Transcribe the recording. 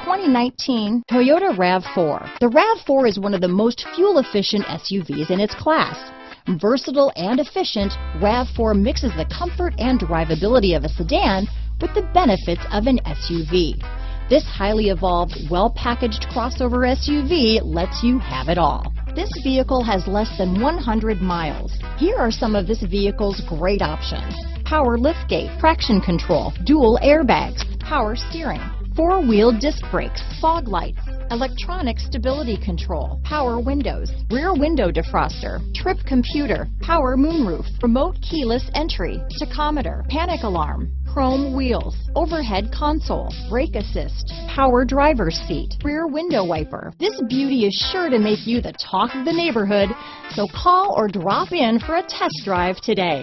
2019 Toyota RAV4. The RAV4 is one of the most fuel-efficient SUVs in its class. Versatile and efficient, RAV4 mixes the comfort and drivability of a sedan with the benefits of an SUV. This highly evolved, well-packaged crossover SUV lets you have it all. This vehicle has less than 100 miles. Here are some of this vehicle's great options: power liftgate, traction control, dual airbags, power steering, four-wheel disc brakes, fog lights, electronic stability control, power windows, rear window defroster, trip computer, power moonroof, remote keyless entry, tachometer, panic alarm, chrome wheels, overhead console, brake assist, power driver's seat, rear window wiper. This beauty is sure to make you the talk of the neighborhood, so call or drop in for a test drive today.